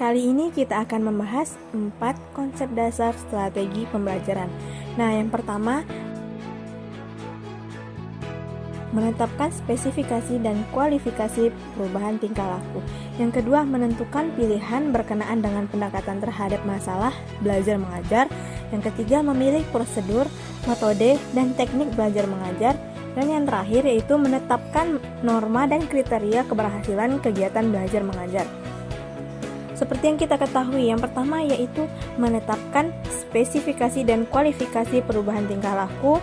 Kali ini kita akan membahas 4 konsep dasar strategi pembelajaran. Nah, yang pertama, menetapkan spesifikasi dan kualifikasi perubahan tingkah laku. Yang kedua, menentukan pilihan berkenaan dengan pendekatan terhadap masalah belajar mengajar. Yang ketiga, memilih prosedur, metode, dan teknik belajar mengajar. Dan yang terakhir yaitu menetapkan norma dan kriteria keberhasilan kegiatan belajar mengajar. Seperti yang kita ketahui, yang pertama yaitu menetapkan spesifikasi dan kualifikasi perubahan tingkah laku.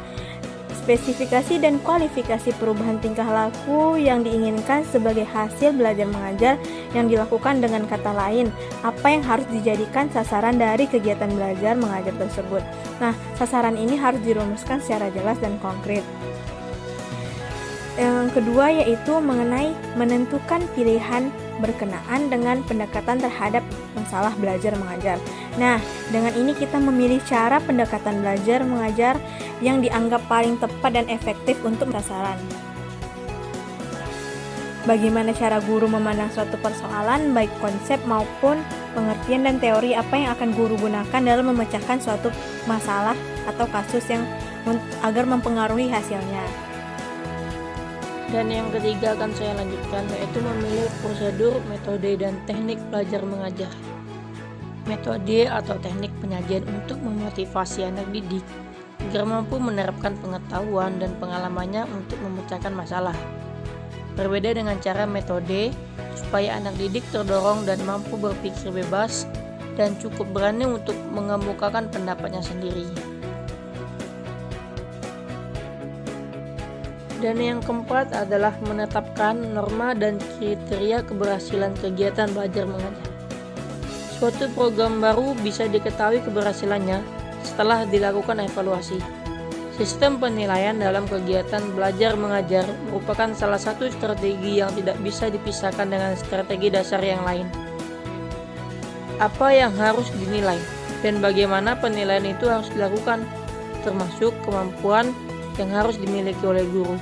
Spesifikasi dan kualifikasi perubahan tingkah laku yang diinginkan sebagai hasil belajar mengajar yang dilakukan, dengan kata lain, apa yang harus dijadikan sasaran dari kegiatan belajar mengajar tersebut. Nah, sasaran ini harus dirumuskan secara jelas dan konkret. Yang kedua yaitu mengenai menentukan pilihan berkenaan dengan pendekatan terhadap masalah belajar mengajar. Nah, dengan ini kita memilih cara pendekatan belajar mengajar yang dianggap paling tepat dan efektif untuk sasaran. Bagaimana cara guru memandang suatu persoalan, baik konsep maupun pengertian dan teori apa yang akan guru gunakan dalam memecahkan suatu masalah atau kasus yang agar mempengaruhi hasilnya. Dan yang ketiga akan saya lanjutkan, yaitu memilih prosedur, metode, dan teknik belajar mengajar. Metode atau teknik penyajian untuk memotivasi anak didik agar mampu menerapkan pengetahuan dan pengalamannya untuk memecahkan masalah. Berbeda dengan cara metode, supaya anak didik terdorong dan mampu berpikir bebas dan cukup berani untuk mengemukakan pendapatnya sendiri. Dan yang keempat adalah menetapkan norma dan kriteria keberhasilan kegiatan belajar mengajar. Suatu program baru bisa diketahui keberhasilannya setelah dilakukan evaluasi. Sistem penilaian dalam kegiatan belajar mengajar merupakan salah satu strategi yang tidak bisa dipisahkan dengan strategi dasar yang lain. Apa yang harus dinilai dan bagaimana penilaian itu harus dilakukan, termasuk kemampuan yang harus dimiliki oleh guru.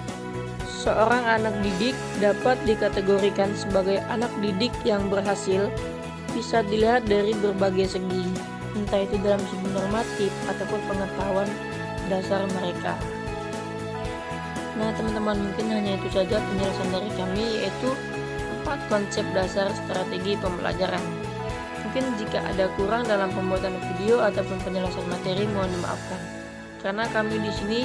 Seorang anak didik dapat dikategorikan sebagai anak didik yang berhasil bisa dilihat dari berbagai segi, entah itu dalam segi normatif ataupun pengetahuan dasar mereka. Nah teman-teman, mungkin hanya itu saja penjelasan dari kami, yaitu 4 konsep dasar strategi pembelajaran. Mungkin jika ada kurang dalam pembuatan video ataupun penjelasan materi, mohon dimaafkan. Karena kami di sini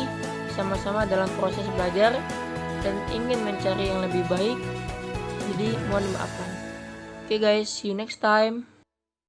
sama-sama dalam proses belajar dan ingin mencari yang lebih baik, jadi mohon dimaafkan. Oke guys, see you next time.